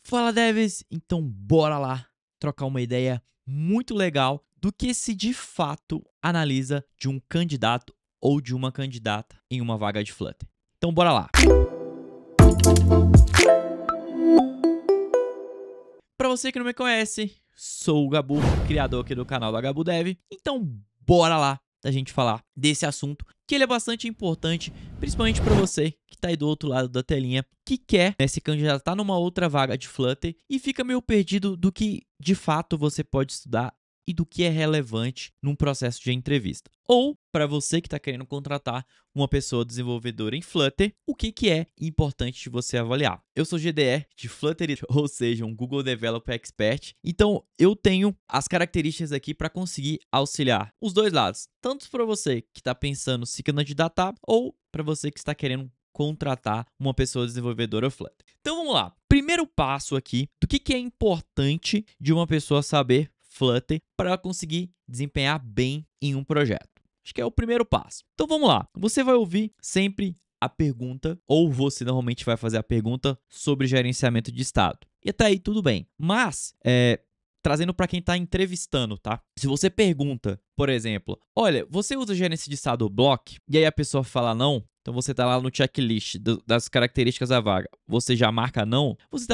Fala, devs! Então bora lá trocar uma ideia muito legal do que se de fato analisa de um candidato ou de uma candidata em uma vaga de Flutter. Então bora lá! Para você que não me conhece, sou o Gabu, criador aqui do canal da Gabu Dev. Então bora lá da gente falar desse assunto, que ele é bastante importante, principalmente para você que está aí do outro lado da telinha, que quer se candidatar numa outra vaga de Flutter e fica meio perdido do que de fato você pode estudar e do que é relevante num processo de entrevista. Ou para você que está querendo contratar uma pessoa desenvolvedora em Flutter, o que é importante de você avaliar. Eu sou GDE de Flutter, ou seja, um Google Developer Expert. Então, eu tenho as características aqui para conseguir auxiliar os dois lados. Tanto para você que está pensando se candidatar ou para você que está querendo contratar uma pessoa desenvolvedora Flutter. Então, vamos lá. Primeiro passo aqui do que é importante de uma pessoa saber Flutter para conseguir desempenhar bem em um projeto. Acho que é o primeiro passo. Então vamos lá. Você vai ouvir sempre a pergunta, ou você normalmente vai fazer a pergunta sobre gerenciamento de estado. E até aí tudo bem. Mas, trazendo para quem está entrevistando, tá? Se você pergunta, por exemplo, olha, você usa gerência de estado block? E aí a pessoa fala não, então você está lá no checklist das características da vaga, você já marca não, você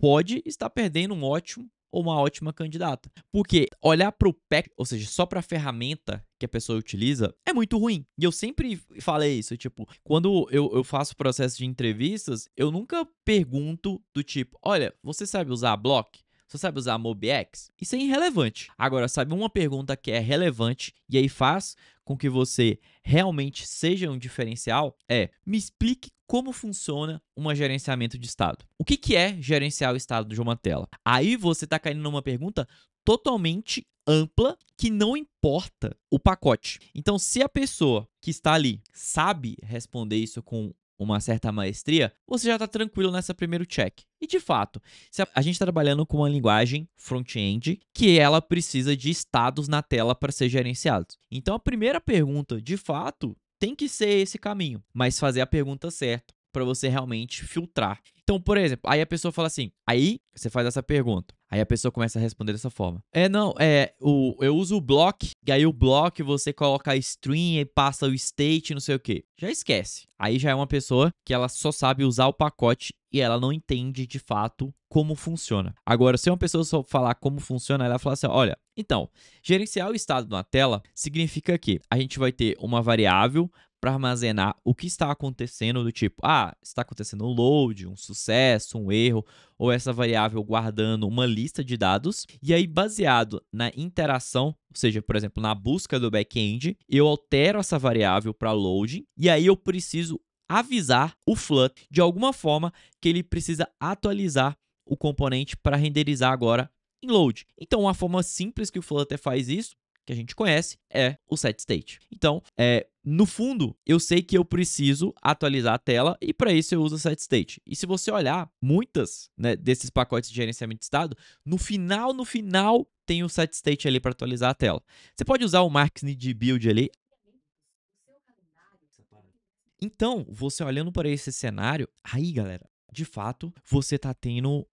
pode estar perdendo um ótimo ou uma ótima candidata. Porque olhar para o pack, ou seja, só para a ferramenta que a pessoa utiliza, é muito ruim. E eu sempre falei isso, tipo, quando eu faço processo de entrevistas, eu nunca pergunto do tipo, olha, você sabe usar Block? Você sabe usar MobiX? Isso é irrelevante. Agora, sabe uma pergunta que é relevante e aí faz com que você realmente seja um diferencial? Me explique como funciona um gerenciamento de estado. O que é gerenciar o estado de uma tela? Aí você está caindo numa pergunta totalmente ampla que não importa o pacote. Então, se a pessoa que está ali sabe responder isso com uma certa maestria, você já está tranquilo nessa primeiro check. E de fato, se a gente está trabalhando com uma linguagem front-end que ela precisa de estados na tela para ser gerenciados. Então, a primeira pergunta, de fato, tem que ser esse caminho, mas fazer a pergunta certa para você realmente filtrar. Então, por exemplo, aí a pessoa fala assim, aí você faz essa pergunta, aí a pessoa começa a responder dessa forma. Eu uso o block, e aí o block você coloca a string e passa o state, não sei o quê. Já esquece. Aí já é uma pessoa que ela só sabe usar o pacote e ela não entende de fato como funciona. Agora, se uma pessoa só falar como funciona, ela fala assim, olha, então, gerenciar o estado na tela significa que a gente vai ter uma variável para armazenar o que está acontecendo, do tipo, está acontecendo um load, um sucesso, um erro, ou essa variável guardando uma lista de dados, e aí baseado na interação, ou seja, por exemplo, na busca do back-end, eu altero essa variável para loading, e aí eu preciso avisar o Flutter de alguma forma que ele precisa atualizar o componente para renderizar agora em load. Então, uma forma simples que o Flutter faz isso, que a gente conhece, é o setState. Então, no fundo, eu sei que eu preciso atualizar a tela e para isso eu uso o setState. E se você olhar, muitas desses pacotes de gerenciamento de estado, no final, tem o setState ali para atualizar a tela. Você pode usar o Marks Need Build ali. Então, você olhando para esse cenário, aí, galera, de fato, você está tendo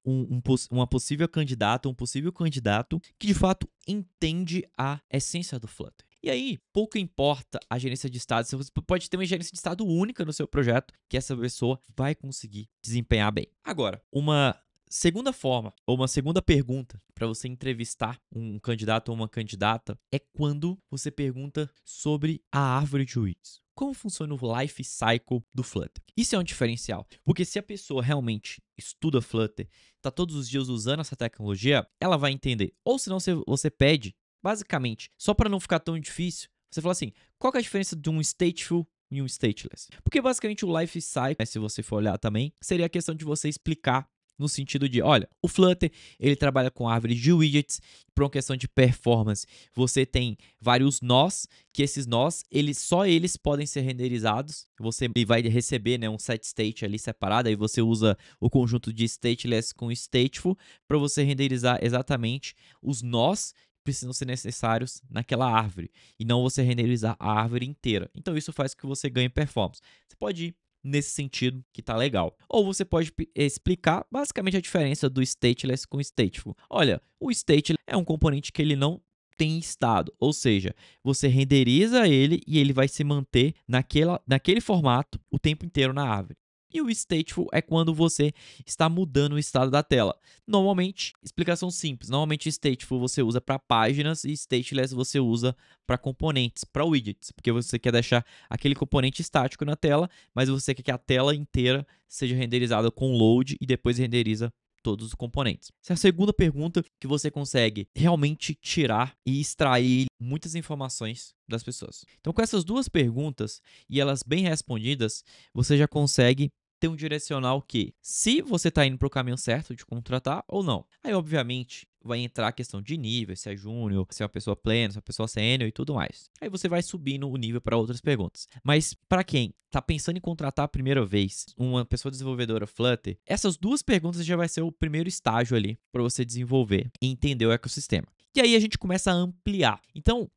uma possível candidata, um possível candidato que, de fato, entende a essência do Flutter. E aí, pouco importa a gerência de estado, você pode ter uma gerência de estado única no seu projeto, que essa pessoa vai conseguir desempenhar bem. Agora, uma segunda forma, ou uma segunda pergunta para você entrevistar um candidato ou uma candidata é quando você pergunta sobre a árvore de weeds. Como funciona o life cycle do Flutter? Isso é um diferencial, porque se a pessoa realmente estuda Flutter, está todos os dias usando essa tecnologia, ela vai entender. Ou senão você pede, basicamente, só para não ficar tão difícil, você fala assim, qual que é a diferença de um stateful e um stateless? Porque basicamente o life cycle, se você for olhar também, seria a questão de você explicar no sentido de, olha, o Flutter, ele trabalha com árvore de widgets, por uma questão de performance, você tem vários nós, que esses nós, só eles podem ser renderizados, você vai receber um set state ali separado, aí você usa o conjunto de stateless com stateful para você renderizar exatamente os nós que precisam ser necessários naquela árvore, e não você renderizar a árvore inteira. Então isso faz com que você ganhe performance. Você pode ir nesse sentido que tá legal. Ou você pode explicar basicamente a diferença do stateless com stateful. Olha, o stateless é um componente que ele não tem estado, ou seja, você renderiza ele e ele vai se manter naquele formato o tempo inteiro na árvore. E o stateful é quando você está mudando o estado da tela. Normalmente, explicação simples, normalmente stateful você usa para páginas e stateless você usa para componentes, para widgets, porque você quer deixar aquele componente estático na tela, mas você quer que a tela inteira seja renderizada com load e depois renderiza todos os componentes. Essa é a segunda pergunta que você consegue realmente tirar e extrair muitas informações das pessoas. Então, com essas duas perguntas e elas bem respondidas, você já consegue ter um direcional que, se você está indo para o caminho certo de contratar ou não. Aí, obviamente, vai entrar a questão de nível, se é júnior, se é uma pessoa plena, se é uma pessoa sênior e tudo mais. Aí você vai subindo o nível para outras perguntas. Mas para quem está pensando em contratar a primeira vez uma pessoa desenvolvedora Flutter, essas duas perguntas já vai ser o primeiro estágio ali para você desenvolver e entender o ecossistema. E aí a gente começa a ampliar. Então,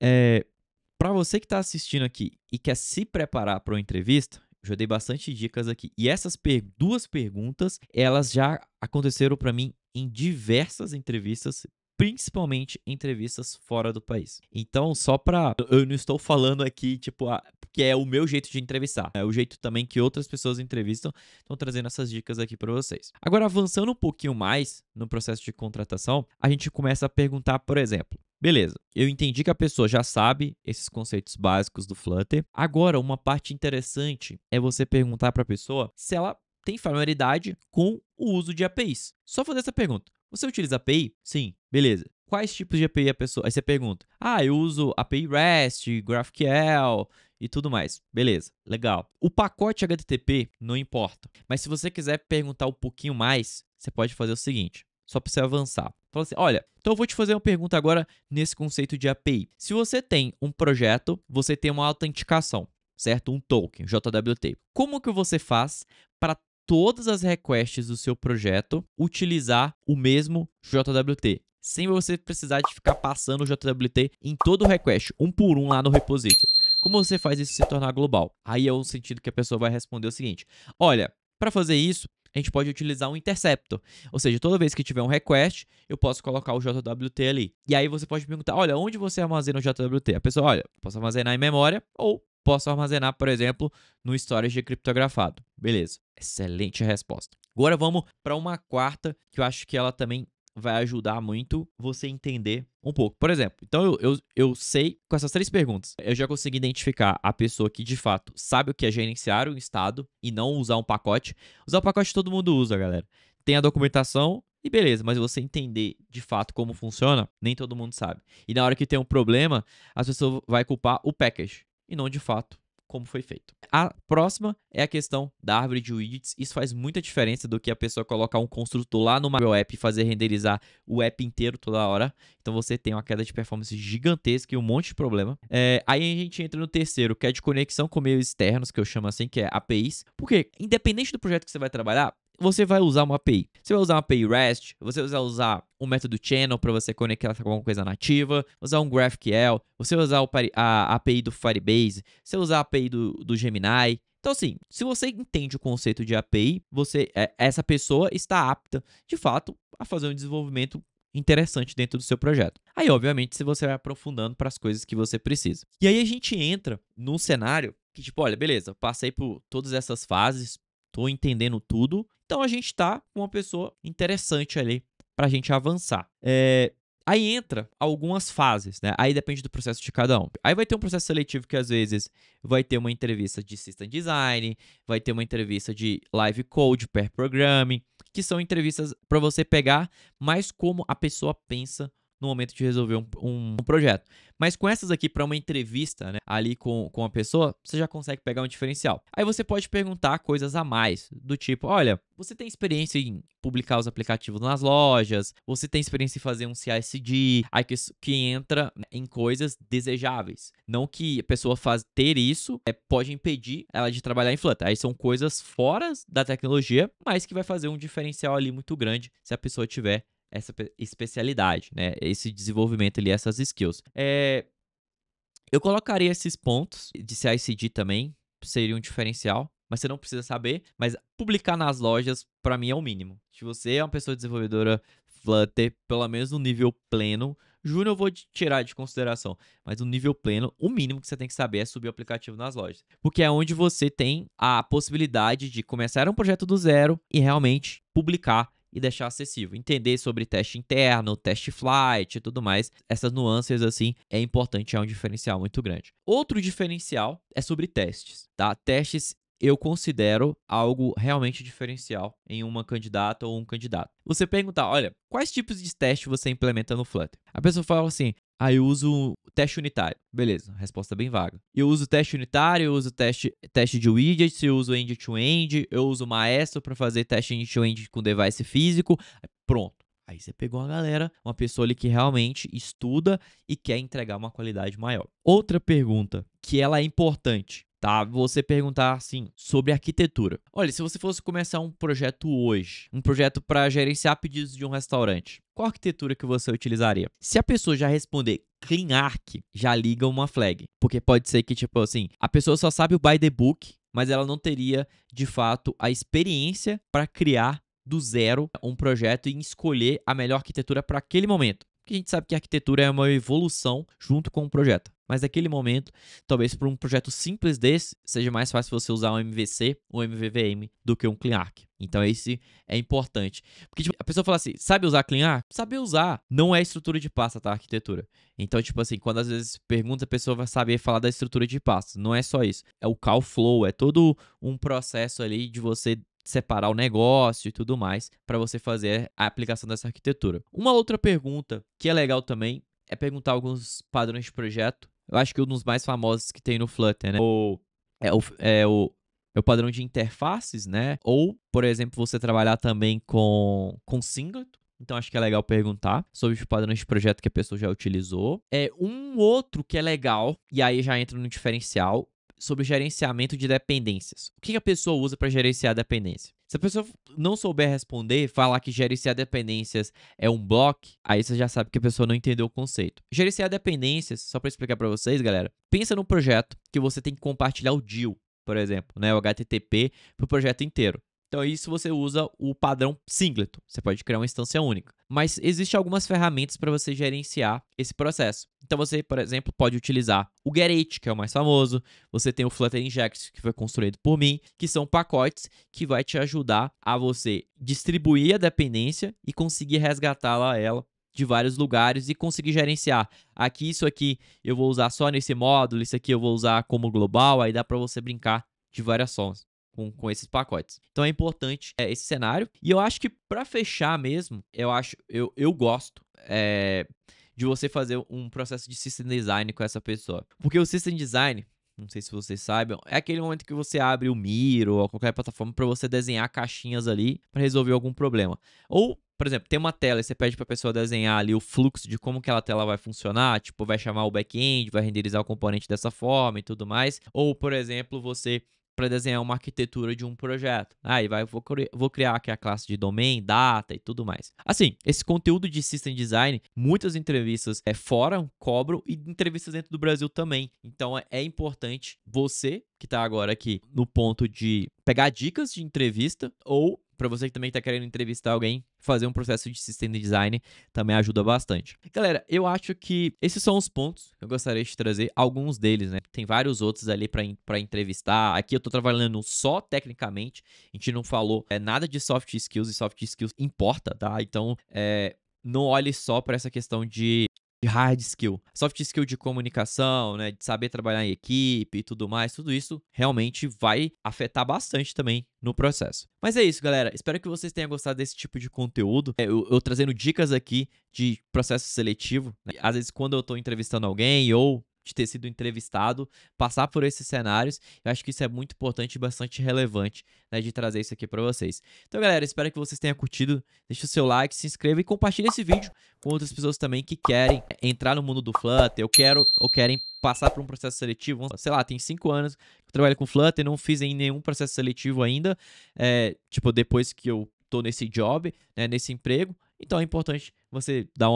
para você que está assistindo aqui e quer se preparar para uma entrevista, eu já dei bastante dicas aqui. E essas duas perguntas, elas já aconteceram para mim em diversas entrevistas, principalmente entrevistas fora do país. Então, só para... Eu não estou falando aqui, tipo, que é o meu jeito de entrevistar. É o jeito também que outras pessoas entrevistam. Estão trazendo essas dicas aqui para vocês. Agora, avançando um pouquinho mais no processo de contratação, a gente começa a perguntar, por exemplo, beleza, eu entendi que a pessoa já sabe esses conceitos básicos do Flutter. Agora, uma parte interessante é você perguntar para a pessoa se ela tem familiaridade com o uso de APIs. Só fazer essa pergunta. Você utiliza API? Sim. Beleza. Quais tipos de API a pessoa... Aí você pergunta. Eu uso API REST, GraphQL e tudo mais. Beleza. Legal. O pacote HTTP não importa. Mas se você quiser perguntar um pouquinho mais, você pode fazer o seguinte. Só para você avançar. Fala assim, olha, então eu vou te fazer uma pergunta agora nesse conceito de API. Se você tem um projeto, você tem uma autenticação, certo? Um token, JWT. Como que você faz para todas as requests do seu projeto utilizar o mesmo JWT? Sem você precisar de ficar passando o JWT em todo o request, um por um lá no repository. Como você faz isso se tornar global? Aí é o sentido que a pessoa vai responder o seguinte, olha, para fazer isso, a gente pode utilizar um interceptor. Ou seja, toda vez que tiver um request, eu posso colocar o JWT ali. E aí você pode perguntar, olha, onde você armazena o JWT? A pessoa, olha, posso armazenar em memória ou posso armazenar, por exemplo, no storage criptografado. Beleza, excelente resposta. Agora vamos para uma quarta, que eu acho que ela também vai ajudar muito você entender um pouco. Por exemplo, então eu sei, com essas três perguntas, eu já consegui identificar a pessoa que de fato sabe o que é gerenciar um estado e não usar um pacote. Usar o pacote todo mundo usa, galera. Tem a documentação e beleza, mas você entender de fato como funciona, nem todo mundo sabe. E na hora que tem um problema, as pessoas vão culpar o package e não de fato como foi feito. A próxima é a questão da árvore de widgets. Isso faz muita diferença do que a pessoa colocar um construtor lá no Mario App e fazer renderizar o app inteiro toda hora. Então você tem uma queda de performance gigantesca e um monte de problema. Aí a gente entra no terceiro, que é de conexão com meios externos, que eu chamo assim, que é APIs. Porque independente do projeto que você vai trabalhar, você vai usar uma API. Você vai usar uma API REST, você vai usar um método channel para você conectar com alguma coisa nativa, usar um GraphQL, você vai usar a API do Firebase, você vai usar a API do Gemini. Então, assim, se você entende o conceito de API, essa pessoa está apta, de fato, a fazer um desenvolvimento interessante dentro do seu projeto. Aí, obviamente, se você vai aprofundando para as coisas que você precisa. E aí a gente entra num cenário que, tipo, olha, beleza, passei por todas essas fases, tô entendendo tudo, então a gente tá com uma pessoa interessante ali pra gente avançar. Aí entra algumas fases, né? Aí depende do processo de cada um. Aí vai ter um processo seletivo que às vezes vai ter uma entrevista de System Design, vai ter uma entrevista de Live Code, Pair Programming, que são entrevistas para você pegar mais como a pessoa pensa no momento de resolver um projeto. Mas com essas aqui, para uma entrevista, né, ali com a pessoa, você já consegue pegar um diferencial. Aí você pode perguntar coisas a mais, do tipo, olha, você tem experiência em publicar os aplicativos nas lojas? Você tem experiência em fazer um CI/CD? Aí que entra em coisas desejáveis. Não que a pessoa ter isso pode impedir ela de trabalhar em Flutter. Aí são coisas fora da tecnologia, mas que vai fazer um diferencial ali muito grande se a pessoa tiver essa especialidade, né? Esse desenvolvimento ali, essas skills. Eu colocaria esses pontos de CI/CD também, seria um diferencial, mas você não precisa saber. Mas publicar nas lojas, para mim, é o mínimo. Se você é uma pessoa desenvolvedora Flutter, pelo menos no nível pleno, Júnior eu vou tirar de consideração, mas no nível pleno, o mínimo que você tem que saber é subir o aplicativo nas lojas. Porque é onde você tem a possibilidade de começar um projeto do zero e realmente publicar e deixar acessível. Entender sobre teste interno, teste flight e tudo mais. Essas nuances, assim, é importante, é um diferencial muito grande. Outro diferencial é sobre testes, tá? Testes eu considero algo realmente diferencial em uma candidata ou um candidato. Você perguntar, olha, quais tipos de teste você implementa no Flutter? A pessoa fala assim, eu uso teste unitário. Beleza, resposta bem vaga. Eu uso teste unitário, eu uso teste de widgets, eu uso end-to-end, eu uso Maestro para fazer teste end-to-end com device físico. Pronto. Aí você pegou uma galera, uma pessoa ali que realmente estuda e quer entregar uma qualidade maior. Outra pergunta, que ela é importante, tá? Você perguntar assim sobre arquitetura. Olha, se você fosse começar um projeto hoje, um projeto para gerenciar pedidos de um restaurante, qual arquitetura que você utilizaria? Se a pessoa já responder CleanArch, já liga uma flag, porque pode ser que tipo assim, a pessoa só sabe o by the book, mas ela não teria de fato a experiência para criar do zero um projeto e escolher a melhor arquitetura para aquele momento. Porque a gente sabe que a arquitetura é uma evolução junto com o projeto. Mas naquele momento, talvez para um projeto simples desse, seja mais fácil você usar um MVC ou MVVM do que um CleanArch. Então esse é importante. Porque tipo, a pessoa fala assim, sabe usar CleanArch? Saber usar. Não é estrutura de pasta, tá? A arquitetura. Então, tipo assim, quando às vezes pergunta, a pessoa vai saber falar da estrutura de pasta. Não é só isso. É o call flow, é todo um processo ali de você separar o negócio e tudo mais para você fazer a aplicação dessa arquitetura. Uma outra pergunta que é legal também é perguntar alguns padrões de projeto. Eu acho que um dos mais famosos que tem no Flutter, né? É o padrão de interfaces, né? Ou, por exemplo, você trabalhar também com singleton. Então, acho que é legal perguntar sobre os padrões de projeto que a pessoa já utilizou. Um outro que é legal, e aí já entra no diferencial, sobre gerenciamento de dependências. O que a pessoa usa para gerenciar dependência? Se a pessoa não souber responder, falar que gerenciar dependências é um bloco, aí você já sabe que a pessoa não entendeu o conceito. Gerenciar dependências, só para explicar para vocês, galera, pensa num projeto que você tem que compartilhar o DIL, por exemplo, né, o HTTP para o projeto inteiro. Então, isso você usa o padrão singleton. Você pode criar uma instância única. Mas existem algumas ferramentas para você gerenciar esse processo. Então, você, por exemplo, pode utilizar o Get8, que é o mais famoso. Você tem o Flutter Inject, que foi construído por mim, que são pacotes que vai te ajudar a você distribuir a dependência e conseguir resgatá-la ela de vários lugares e conseguir gerenciar. Aqui, isso aqui eu vou usar só nesse módulo, isso aqui eu vou usar como global, aí dá para você brincar de variações com esses pacotes. Então é importante esse cenário. E eu acho que para fechar mesmo, eu gosto de você fazer um processo de system design com essa pessoa. Porque o system design, não sei se vocês sabem, é aquele momento que você abre o Miro ou qualquer plataforma para você desenhar caixinhas ali para resolver algum problema. Ou, por exemplo, tem uma tela e você pede para a pessoa desenhar ali o fluxo de como que aquela tela vai funcionar, tipo, vai chamar o back-end, vai renderizar o componente dessa forma e tudo mais. Ou, por exemplo, você para desenhar uma arquitetura de um projeto. Aí vou criar aqui a classe de domain, data e tudo mais. Assim, esse conteúdo de System Design, muitas entrevistas fora cobram e entrevistas dentro do Brasil também. Então é importante você que está agora aqui no ponto de pegar dicas de entrevista ou para você que também está querendo entrevistar alguém, fazer um processo de System Design também ajuda bastante. Galera, eu acho que esses são os pontos que eu gostaria de trazer, alguns deles, né? Tem vários outros ali para entrevistar. Aqui eu estou trabalhando só tecnicamente, a gente não falou nada de soft skills, e soft skills importa, tá? Então, não olhe só para essa questão de hard skill. Soft skill de comunicação, né, de saber trabalhar em equipe e tudo mais, tudo isso realmente vai afetar bastante também no processo. Mas é isso, galera. Espero que vocês tenham gostado desse tipo de conteúdo. Eu trazendo dicas aqui de processo seletivo, né? Às vezes quando eu tô entrevistando alguém ou de ter sido entrevistado, passar por esses cenários, eu acho que isso é muito importante e bastante relevante, né, de trazer isso aqui para vocês. Então, galera, espero que vocês tenham curtido, deixe o seu like, se inscreva e compartilhe esse vídeo com outras pessoas também que querem entrar no mundo do Flutter, ou querem passar por um processo seletivo. Sei lá, tem 5 anos que eu trabalho com Flutter, não fiz em nenhum processo seletivo ainda, tipo, depois que eu tô nesse job, né, nesse emprego, então é importante você dar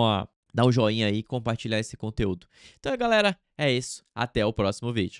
um joinha aí e compartilhar esse conteúdo. Então, galera, é isso. Até o próximo vídeo.